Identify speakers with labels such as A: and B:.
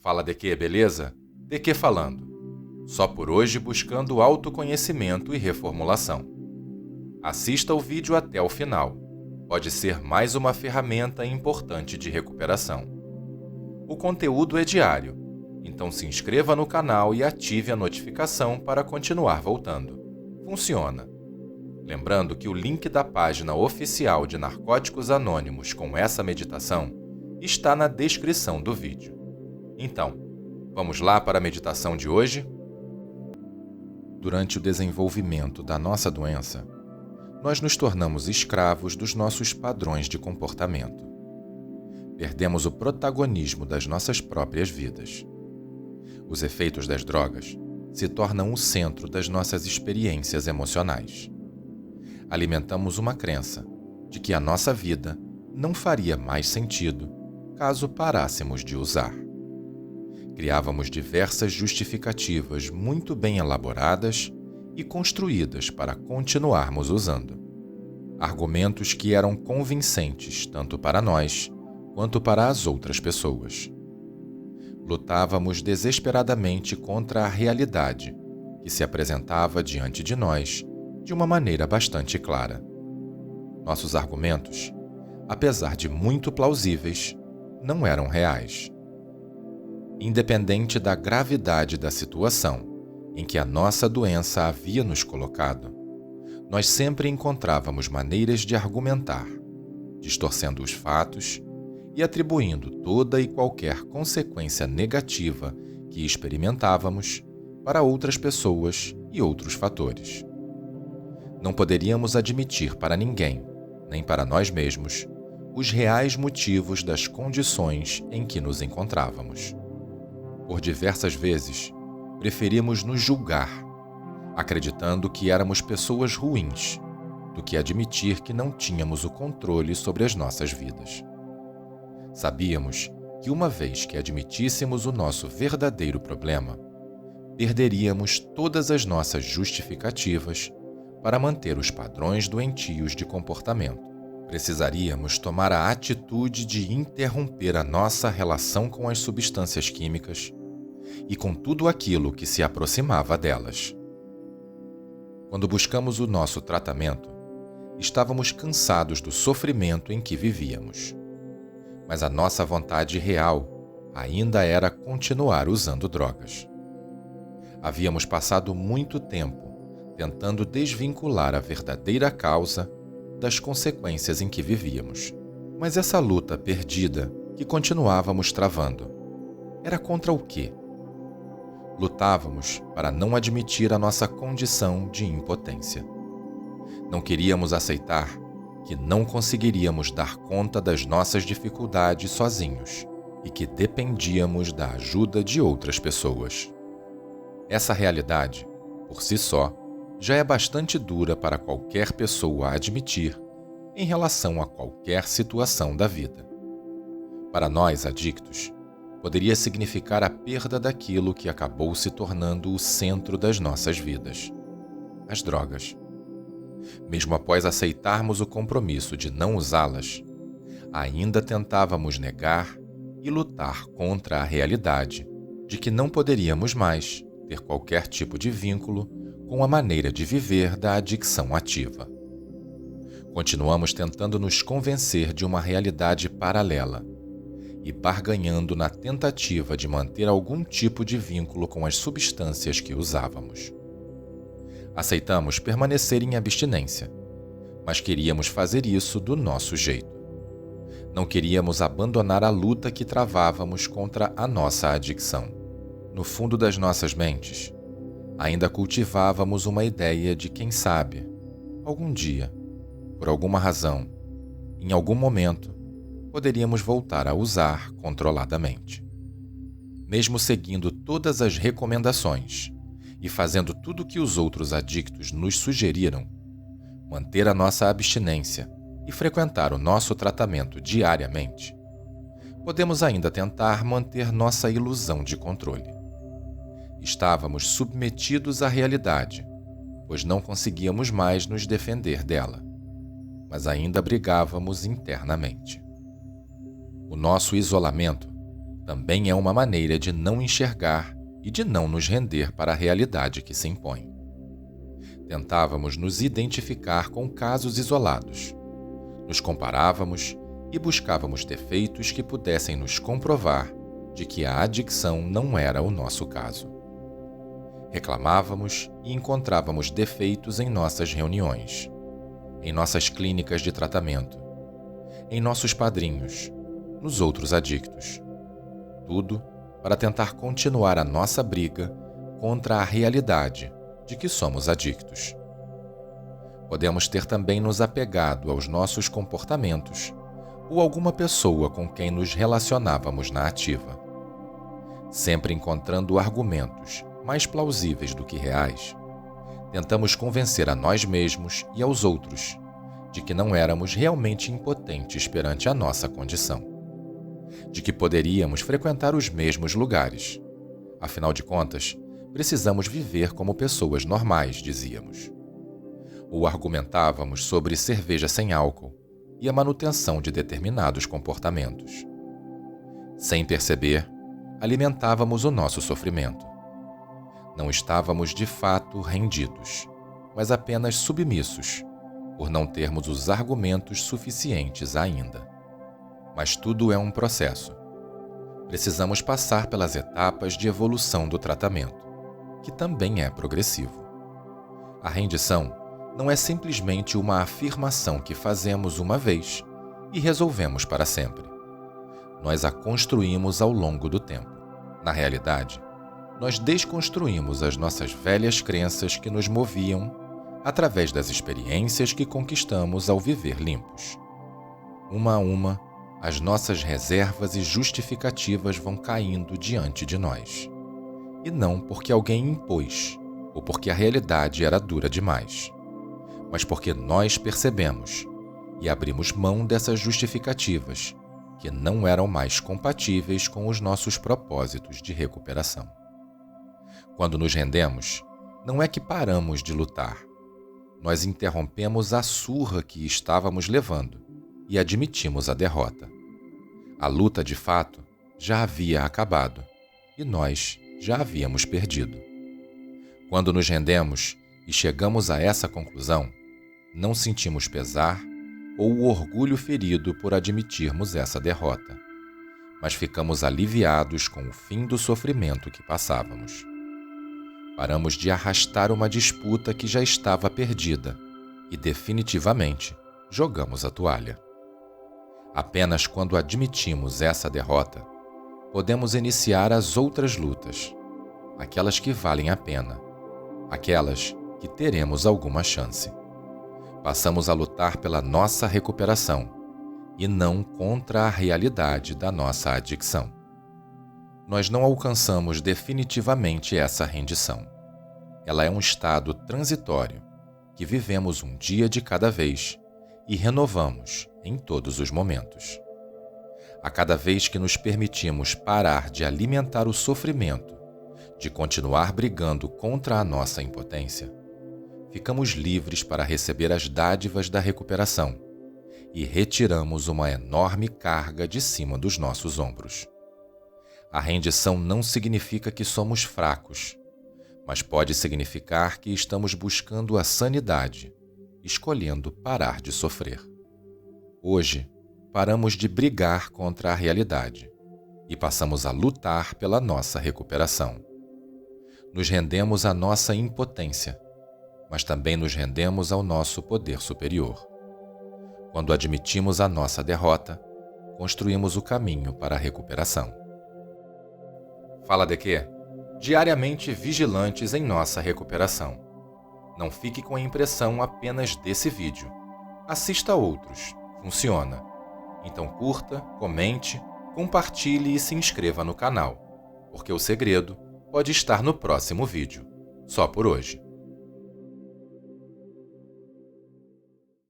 A: Fala de quê, beleza? De que falando? Só por hoje buscando autoconhecimento e reformulação. Assista o vídeo até o final. Pode ser mais uma ferramenta importante de recuperação. O conteúdo é diário, então se inscreva no canal e ative a notificação para continuar voltando. Funciona. Lembrando que o link da página oficial de Narcóticos Anônimos com essa meditação está na descrição do vídeo. Então, vamos lá para a meditação de hoje? Durante o desenvolvimento da nossa doença, nós nos tornamos escravos dos nossos padrões de comportamento. Perdemos o protagonismo das nossas próprias vidas. Os efeitos das drogas se tornam o centro das nossas experiências emocionais. Alimentamos uma crença de que a nossa vida não faria mais sentido caso parássemos de usar. Criávamos diversas justificativas muito bem elaboradas e construídas para continuarmos usando. Argumentos que eram convincentes tanto para nós quanto para as outras pessoas. Lutávamos desesperadamente contra a realidade que se apresentava diante de nós de uma maneira bastante clara. Nossos argumentos, apesar de muito plausíveis, não eram reais. Independente da gravidade da situação em que a nossa doença havia nos colocado, nós sempre encontrávamos maneiras de argumentar, distorcendo os fatos e atribuindo toda e qualquer consequência negativa que experimentávamos para outras pessoas e outros fatores. Não poderíamos admitir para ninguém, nem para nós mesmos, os reais motivos das condições em que nos encontrávamos. Por diversas vezes, preferimos nos julgar, acreditando que éramos pessoas ruins, do que admitir que não tínhamos o controle sobre as nossas vidas. Sabíamos que uma vez que admitíssemos o nosso verdadeiro problema, perderíamos todas as nossas justificativas para manter os padrões doentios de comportamento. Precisaríamos tomar a atitude de interromper a nossa relação com as substâncias químicas e com tudo aquilo que se aproximava delas. Quando buscamos o nosso tratamento, estávamos cansados do sofrimento em que vivíamos. Mas a nossa vontade real ainda era continuar usando drogas. Havíamos passado muito tempo tentando desvincular a verdadeira causa das consequências em que vivíamos. Mas essa luta perdida que continuávamos travando era contra o quê? Lutávamos para não admitir a nossa condição de impotência. Não queríamos aceitar que não conseguiríamos dar conta das nossas dificuldades sozinhos e que dependíamos da ajuda de outras pessoas. Essa realidade, por si só, já é bastante dura para qualquer pessoa admitir em relação a qualquer situação da vida. Para nós adictos, poderia significar a perda daquilo que acabou se tornando o centro das nossas vidas: as drogas. Mesmo após aceitarmos o compromisso de não usá-las, ainda tentávamos negar e lutar contra a realidade de que não poderíamos mais ter qualquer tipo de vínculo com a maneira de viver da adicção ativa. Continuamos tentando nos convencer de uma realidade paralela e barganhando na tentativa de manter algum tipo de vínculo com as substâncias que usávamos. Aceitamos permanecer em abstinência, mas queríamos fazer isso do nosso jeito. Não queríamos abandonar a luta que travávamos contra a nossa adicção. No fundo das nossas mentes, ainda cultivávamos uma ideia de quem sabe, algum dia, por alguma razão, em algum momento, poderíamos voltar a usar controladamente. Mesmo seguindo todas as recomendações e fazendo tudo o que os outros adictos nos sugeriram, manter a nossa abstinência e frequentar o nosso tratamento diariamente, podemos ainda tentar manter nossa ilusão de controle. Estávamos submetidos à realidade, pois não conseguíamos mais nos defender dela, mas ainda brigávamos internamente. O nosso isolamento também é uma maneira de não enxergar e de não nos render para a realidade que se impõe. Tentávamos nos identificar com casos isolados, nos comparávamos e buscávamos defeitos que pudessem nos comprovar de que a adicção não era o nosso caso. Reclamávamos e encontrávamos defeitos em nossas reuniões, em nossas clínicas de tratamento, em nossos padrinhos, nos outros adictos. Tudo para tentar continuar a nossa briga contra a realidade de que somos adictos. Podemos ter também nos apegado aos nossos comportamentos ou alguma pessoa com quem nos relacionávamos na ativa, sempre encontrando argumentos mais plausíveis do que reais. Tentamos convencer a nós mesmos e aos outros de que não éramos realmente impotentes perante a nossa condição, de que poderíamos frequentar os mesmos lugares. Afinal de contas, precisamos viver como pessoas normais, dizíamos. Ou argumentávamos sobre cerveja sem álcool e a manutenção de determinados comportamentos. Sem perceber, alimentávamos o nosso sofrimento. Não estávamos de fato rendidos, mas apenas submissos, por não termos os argumentos suficientes ainda. Mas tudo é um processo. Precisamos passar pelas etapas de evolução do tratamento, que também é progressivo. A rendição não é simplesmente uma afirmação que fazemos uma vez e resolvemos para sempre. Nós a construímos ao longo do tempo. Na realidade, nós desconstruímos as nossas velhas crenças que nos moviam através das experiências que conquistamos ao viver limpos. Uma a uma, as nossas reservas e justificativas vão caindo diante de nós. E não porque alguém impôs ou porque a realidade era dura demais, mas porque nós percebemos e abrimos mão dessas justificativas que não eram mais compatíveis com os nossos propósitos de recuperação. Quando nos rendemos, não é que paramos de lutar. Nós interrompemos a surra que estávamos levando e admitimos a derrota. A luta, de fato, já havia acabado e nós já havíamos perdido. Quando nos rendemos e chegamos a essa conclusão, não sentimos pesar ou o orgulho ferido por admitirmos essa derrota, mas ficamos aliviados com o fim do sofrimento que passávamos. Paramos de arrastar uma disputa que já estava perdida e definitivamente jogamos a toalha. Apenas quando admitimos essa derrota, podemos iniciar as outras lutas, aquelas que valem a pena, aquelas que teremos alguma chance. Passamos a lutar pela nossa recuperação e não contra a realidade da nossa adicção. Nós não alcançamos definitivamente essa rendição. Ela é um estado transitório que vivemos um dia de cada vez e renovamos em todos os momentos. A cada vez que nos permitimos parar de alimentar o sofrimento, de continuar brigando contra a nossa impotência, ficamos livres para receber as dádivas da recuperação e retiramos uma enorme carga de cima dos nossos ombros. A rendição não significa que somos fracos, mas pode significar que estamos buscando a sanidade, escolhendo parar de sofrer. Hoje, paramos de brigar contra a realidade e passamos a lutar pela nossa recuperação. Nos rendemos à nossa impotência, mas também nos rendemos ao nosso poder superior. Quando admitimos a nossa derrota, construímos o caminho para a recuperação. Fala de quê? Diariamente vigilantes em nossa recuperação. Não fique com a impressão apenas desse vídeo. Assista outros. Funciona. Então curta, comente, compartilhe e se inscreva no canal, porque o segredo pode estar no próximo vídeo. Só por hoje.